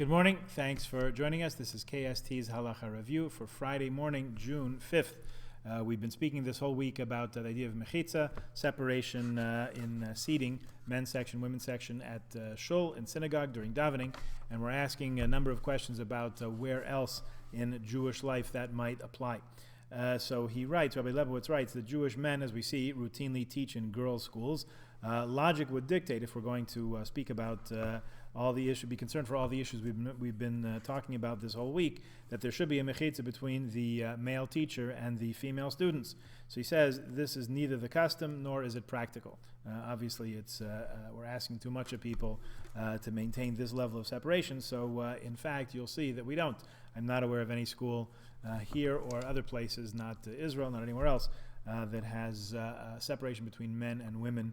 Good morning. Thanks for joining us. This is KST's Halacha Review for Friday morning, June 5th. We've been speaking this whole week about the idea of mechitza, separation in seating, men's section, women's section at shul, in synagogue during davening, and we're asking a number of questions about where else in Jewish life that might apply. So he writes, Rabbi Lebowitz writes, that Jewish men, as we see, routinely teach in girls' schools. Logic would dictate, if we're going to speak about all the issues, be concerned for all the issues we've been talking about this whole week, that there should be a mechitza between the male teacher and the female students. So he says this is neither the custom nor is it practical. Obviously, it's we're asking too much of people to maintain this level of separation. So in fact, you'll see that we don't. I'm not aware of any school here or other places, not Israel, not anywhere else, that has separation between men and women,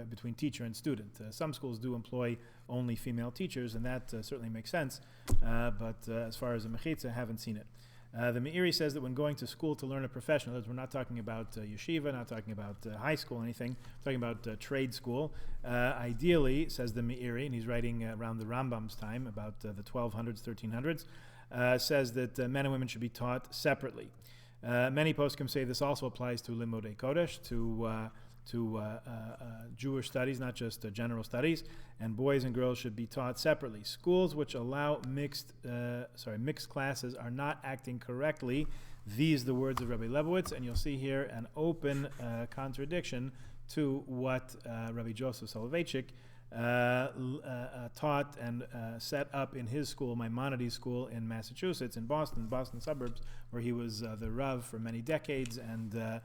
between teacher and student. Some schools do employ only female teachers, and that certainly makes sense. But as far as a mechitza, I haven't seen it. The Meiri says that when going to school to learn a profession, in other words, we're not talking about yeshiva, not talking about high school or anything, we're talking about trade school. Ideally, says the Meiri, and he's writing around the Rambam's time, about the 1200s, 1300s, says that men and women should be taught separately. Many poskim say this also applies to limudei kodesh, to Jewish studies, not just general studies, and boys and girls should be taught separately. Schools which allow mixed classes are not acting correctly. These are the words of Rabbi Lebowitz, and you'll see here an open contradiction to what Rabbi Joseph Soloveitchik taught and set up in his school, Maimonides School in Massachusetts, in Boston suburbs, where he was the Rav for many decades and the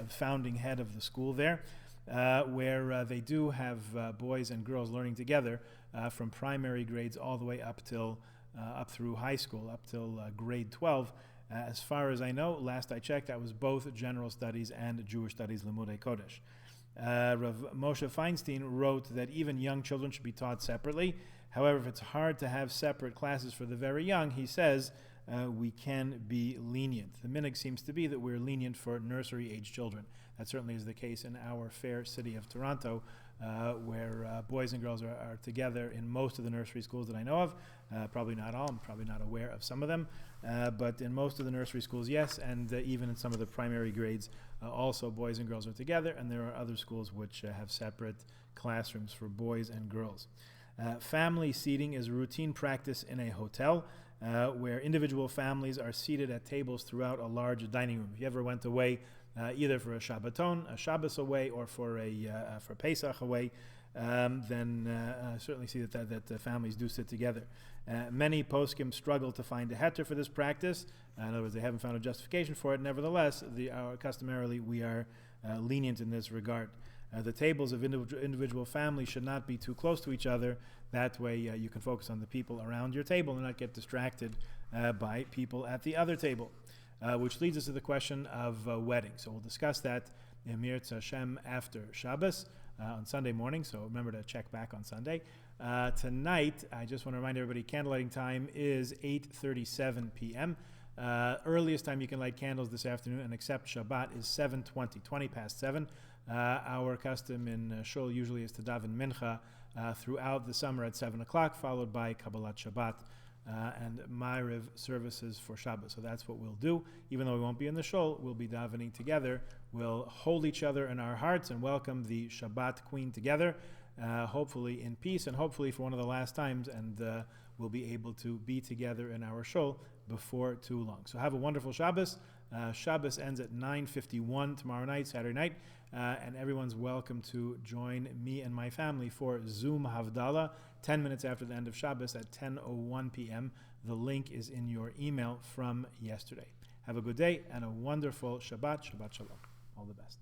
founding head of the school there, where they do have boys and girls learning together from primary grades all the way up through high school, up till grade 12. As far as I know, last I checked, that was both general studies and Jewish studies, Limudei Kodesh. Rav Moshe Feinstein wrote that even young children should be taught separately. However, if it's hard to have separate classes for the very young, he says, we can be lenient. The minhag seems to be that we're lenient for nursery-age children. That certainly is the case in our fair city of Toronto, where boys and girls are together in most of the nursery schools that I know of. Probably not all, I'm probably not aware of some of them, but in most of the nursery schools, yes, and even in some of the primary grades, also boys and girls are together, and there are other schools which have separate classrooms for boys and girls. Family seating is a routine practice in a hotel, where individual families are seated at tables throughout a large dining room. If you ever went away, either for a Shabbaton, a Shabbos away, or for Pesach away, then certainly see that families do sit together. Many poskim struggle to find a heter for this practice. In other words, they haven't found a justification for it. Nevertheless, customarily we are lenient in this regard. The tables of individual families should not be too close to each other. That way you can focus on the people around your table and not get distracted by people at the other table. Which leads us to the question of wedding. So we'll discuss that in Mirz Hashem after Shabbos on Sunday morning. So remember to check back on Sunday. Tonight, I just want to remind everybody, candlelighting time is 8:37 p.m. Earliest time you can light candles this afternoon and accept Shabbat is 7:20, 20 past 7. Our custom in Shul usually is to daven mincha throughout the summer at 7 o'clock, followed by Kabbalat Shabbat and Ma'ariv services for Shabbos. So that's what we'll do. Even though we won't be in the Shul, we'll be davening together. We'll hold each other in our hearts and welcome the Shabbat Queen together, hopefully in peace and hopefully for one of the last times, and we'll be able to be together in our Shul before too long. So have a wonderful Shabbos. Shabbos ends at 9:51 tomorrow night, Saturday night, and everyone's welcome to join me and my family for Zoom Havdalah, 10 minutes after the end of Shabbos at 10:01 p.m. The link is in your email from yesterday. Have a good day and a wonderful Shabbat. Shabbat Shalom. All the best.